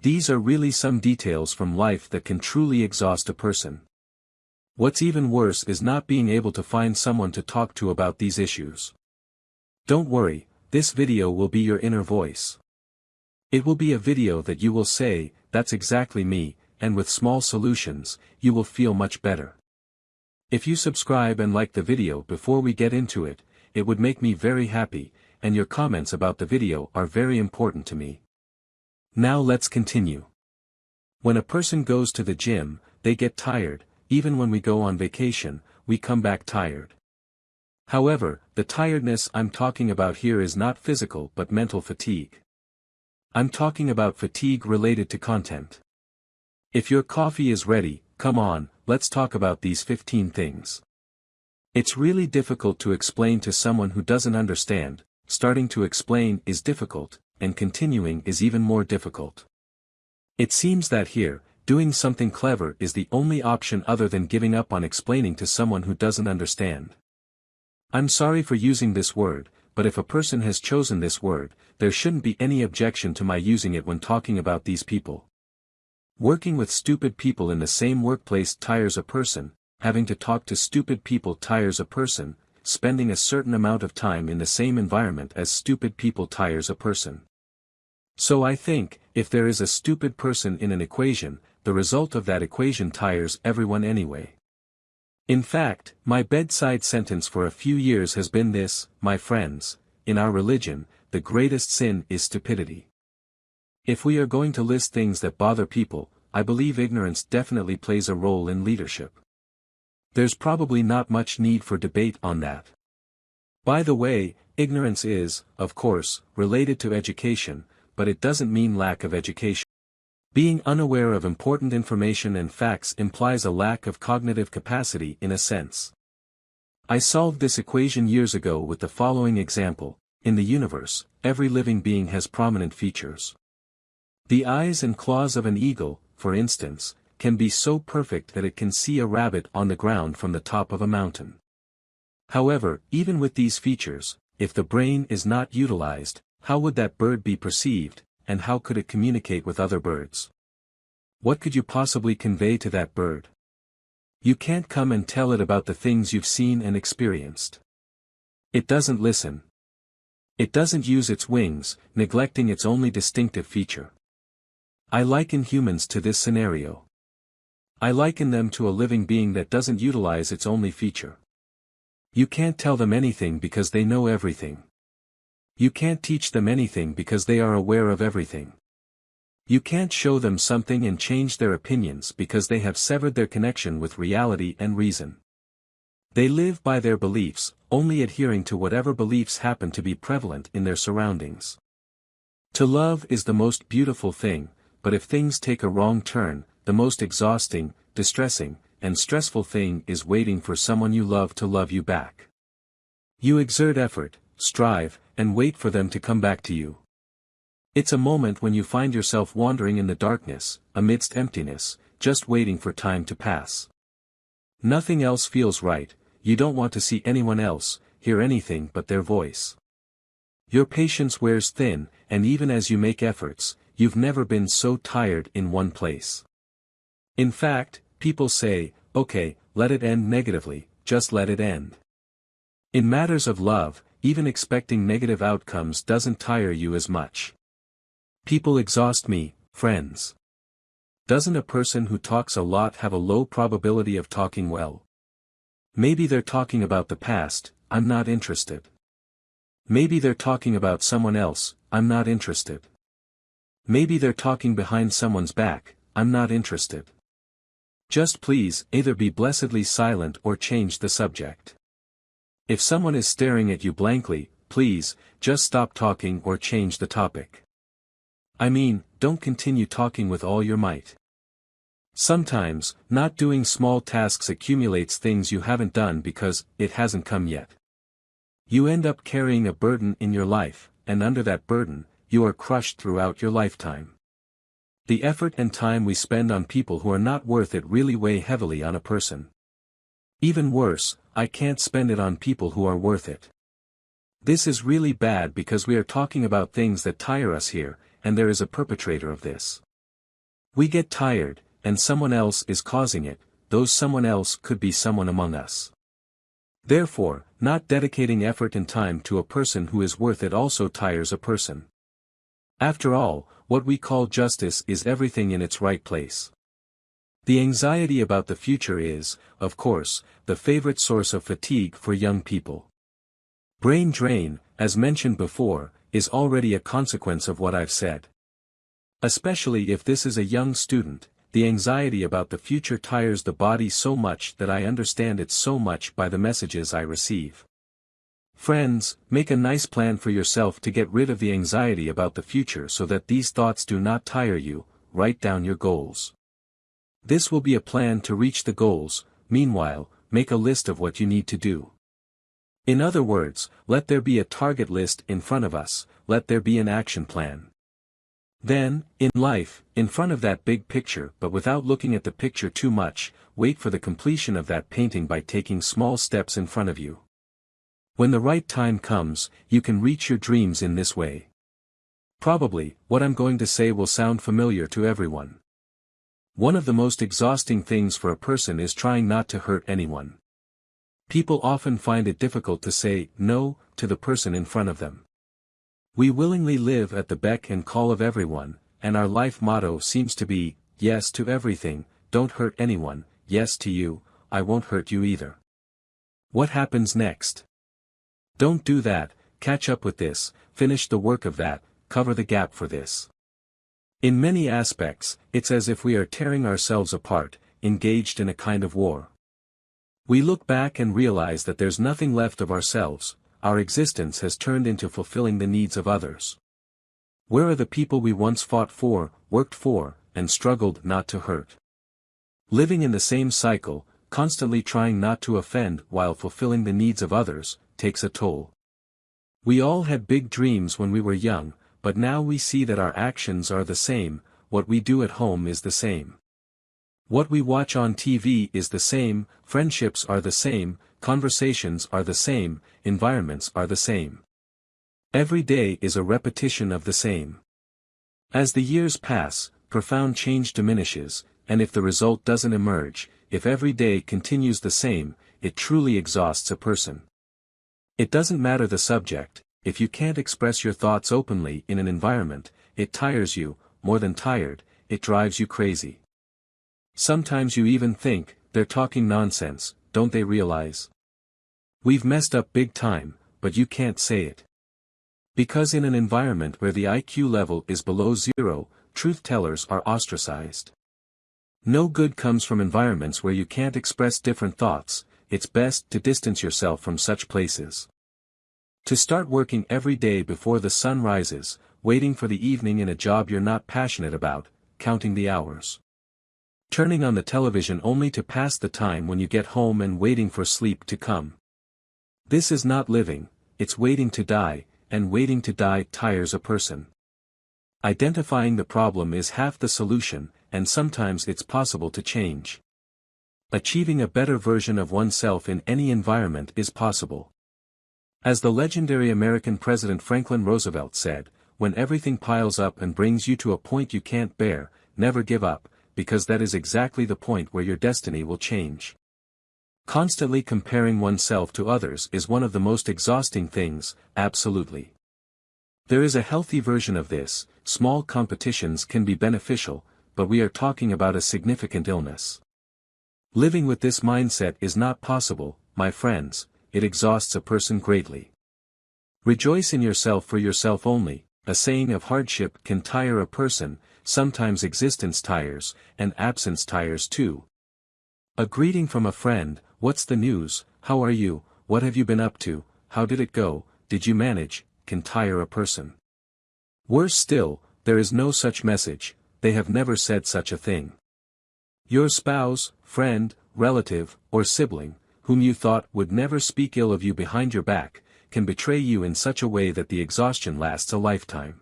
These are really some details from life that can truly exhaust a person. What's even worse is not being able to find someone to talk to about these issues. Don't worry, this video will be your inner voice. It will be a video that you will say, "That's exactly me," and with small solutions, you will feel much better. If you subscribe and like the video before we get into it, it would make me very happy, and your comments about the video are very important to me. Now let's continue. When a person goes to the gym, they get tired. Even when we go on vacation, we come back tired. However, the tiredness I'm talking about here is not physical but mental fatigue. I'm talking about fatigue related to content. If your coffee is ready, come on, let's talk about these 15 things. It's really difficult to explain to someone who doesn't understand. Starting to explain is difficult, and continuing is even more difficult. It seems that here, doing something clever is the only option other than giving up on explaining to someone who doesn't understand. I'm sorry for using this word, but if a person has chosen this word, there shouldn't be any objection to my using it when talking about these people. Working with stupid people in the same workplace tires a person, having to talk to stupid people tires a person, spending a certain amount of time in the same environment as stupid people tires a person. So I think, if there is a stupid person in an equation, the result of that equation tires everyone anyway. In fact, my bedside sentence for a few years has been this: my friends, in our religion, the greatest sin is stupidity. If we are going to list things that bother people, I believe ignorance definitely plays a role in leadership. There's probably not much need for debate on that. By the way, ignorance is, of course, related to education, but it doesn't mean lack of education. Being unaware of important information and facts implies a lack of cognitive capacity in a sense. I solved this equation years ago with the following example: in the universe, every living being has prominent features. The eyes and claws of an eagle, for instance, can be so perfect that it can see a rabbit on the ground from the top of a mountain. However, even with these features, if the brain is not utilized, how would that bird be perceived, and how could it communicate with other birds? What could you possibly convey to that bird? You can't come and tell it about the things you've seen and experienced. It doesn't listen. It doesn't use its wings, neglecting its only distinctive feature. I liken humans to this scenario. I liken them to a living being that doesn't utilize its only feature. You can't tell them anything because they know everything. You can't teach them anything because they are aware of everything. You can't show them something and change their opinions because they have severed their connection with reality and reason. They live by their beliefs, only adhering to whatever beliefs happen to be prevalent in their surroundings. To love is the most beautiful thing, but if things take a wrong turn, the most exhausting, distressing, and stressful thing is waiting for someone you love to love you back. You exert effort, strive, and wait for them to come back to you. It's a moment when you find yourself wandering in the darkness, amidst emptiness, just waiting for time to pass. Nothing else feels right, you don't want to see anyone else, hear anything but their voice. Your patience wears thin, and even as you make efforts, you've never been so tired in one place. In fact, people say, "Okay, let it end negatively, just let it end." In matters of love, even expecting negative outcomes doesn't tire you as much. People exhaust me, friends. Doesn't a person who talks a lot have a low probability of talking well? Maybe they're talking about the past, I'm not interested. Maybe they're talking about someone else, I'm not interested. Maybe they're talking behind someone's back, I'm not interested. Just please, either be blessedly silent or change the subject. If someone is staring at you blankly, please, just stop talking or change the topic. I mean, don't continue talking with all your might. Sometimes, not doing small tasks accumulates things you haven't done because it hasn't come yet. You end up carrying a burden in your life, and under that burden, you are crushed throughout your lifetime. The effort and time we spend on people who are not worth it really weigh heavily on a person. Even worse, I can't spend it on people who are worth it. This is really bad because we are talking about things that tire us here, and there is a perpetrator of this. We get tired, and someone else is causing it, though someone else could be someone among us. Therefore, not dedicating effort and time to a person who is worth it also tires a person. After all, what we call justice is everything in its right place. The anxiety about the future is, of course, the favorite source of fatigue for young people. Brain drain, as mentioned before, is already a consequence of what I've said. Especially if this is a young student, the anxiety about the future tires the body so much that I understand it so much by the messages I receive. Friends, make a nice plan for yourself to get rid of the anxiety about the future so that these thoughts do not tire you. Write down your goals. This will be a plan to reach the goals. Meanwhile, make a list of what you need to do. In other words, let there be a target list in front of us, let there be an action plan. Then, in life, in front of that big picture but without looking at the picture too much, wait for the completion of that painting by taking small steps in front of you. When the right time comes, you can reach your dreams in this way. Probably, what I'm going to say will sound familiar to everyone. One of the most exhausting things for a person is trying not to hurt anyone. People often find it difficult to say no to the person in front of them. We willingly live at the beck and call of everyone, and our life motto seems to be, yes to everything, don't hurt anyone, yes to you, I won't hurt you either. What happens next? Don't do that, catch up with this, finish the work of that, cover the gap for this. In many aspects, it's as if we are tearing ourselves apart, engaged in a kind of war. We look back and realize that there's nothing left of ourselves. Our existence has turned into fulfilling the needs of others. Where are the people we once fought for, worked for, and struggled not to hurt? Living in the same cycle, constantly trying not to offend while fulfilling the needs of others, takes a toll. We all had big dreams when we were young, but now we see that our actions are the same, what we do at home is the same. What we watch on TV is the same, friendships are the same, conversations are the same, environments are the same. Every day is a repetition of the same. As the years pass, profound change diminishes, and if the result doesn't emerge, if every day continues the same, it truly exhausts a person. It doesn't matter the subject, if you can't express your thoughts openly in an environment, it tires you, more than tired, it drives you crazy. Sometimes you even think, they're talking nonsense, don't they realize? We've messed up big time, but you can't say it. Because in an environment where the IQ level is below zero, truth-tellers are ostracized. No good comes from environments where you can't express different thoughts. It's best to distance yourself from such places. To start working every day before the sun rises, waiting for the evening in a job you're not passionate about, counting the hours. Turning on the television only to pass the time when you get home and waiting for sleep to come. This is not living, it's waiting to die, and waiting to die tires a person. Identifying the problem is half the solution, and sometimes it's possible to change. Achieving a better version of oneself in any environment is possible. As the legendary American President Franklin Roosevelt said, when everything piles up and brings you to a point you can't bear, never give up, because that is exactly the point where your destiny will change. Constantly comparing oneself to others is one of the most exhausting things, absolutely. There is a healthy version of this. Small competitions can be beneficial, but we are talking about a significant illness. Living with this mindset is not possible, my friends, it exhausts a person greatly. Rejoice in yourself for yourself only, a saying of hardship can tire a person, sometimes existence tires, and absence tires too. A greeting from a friend, what's the news, how are you, what have you been up to, how did it go, did you manage, can tire a person. Worse still, there is no such message, they have never said such a thing. Your spouse, friend, relative, or sibling, whom you thought would never speak ill of you behind your back, can betray you in such a way that the exhaustion lasts a lifetime.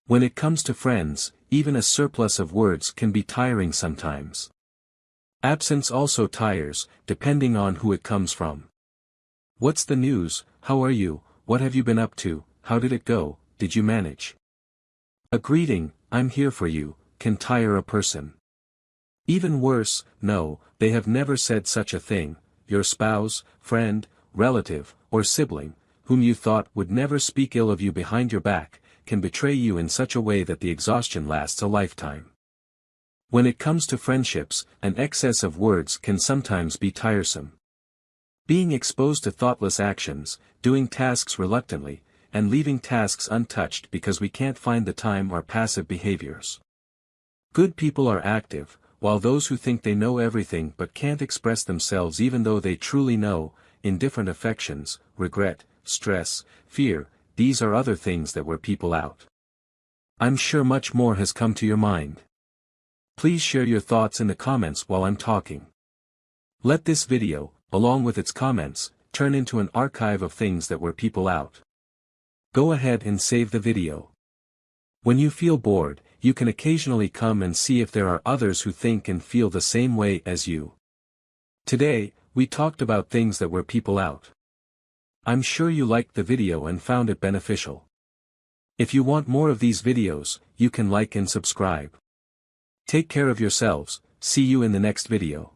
When it comes to friends, even a surplus of words can be tiring sometimes. Absence also tires, depending on who it comes from. What's the news, how are you, what have you been up to, how did it go, did you manage? A greeting, I'm here for you, can tire a person. Even worse, no, they have never said such a thing. Your spouse, friend, relative, or sibling, whom you thought would never speak ill of you behind your back, can betray you in such a way that the exhaustion lasts a lifetime. When it comes to friendships, an excess of words can sometimes be tiresome. Being exposed to thoughtless actions, doing tasks reluctantly, and leaving tasks untouched because we can't find the time are passive behaviors. Good people are active, while those who think they know everything but can't express themselves even though they truly know, indifferent affections, regret, stress, fear, these are other things that wear people out. I'm sure much more has come to your mind. Please share your thoughts in the comments while I'm talking. Let this video, along with its comments, turn into an archive of things that wear people out. Go ahead and save the video. When you feel bored, you can occasionally come and see if there are others who think and feel the same way as you. Today, we talked about things that wear people out. I'm sure you liked the video and found it beneficial. If you want more of these videos, you can like and subscribe. Take care of yourselves, see you in the next video.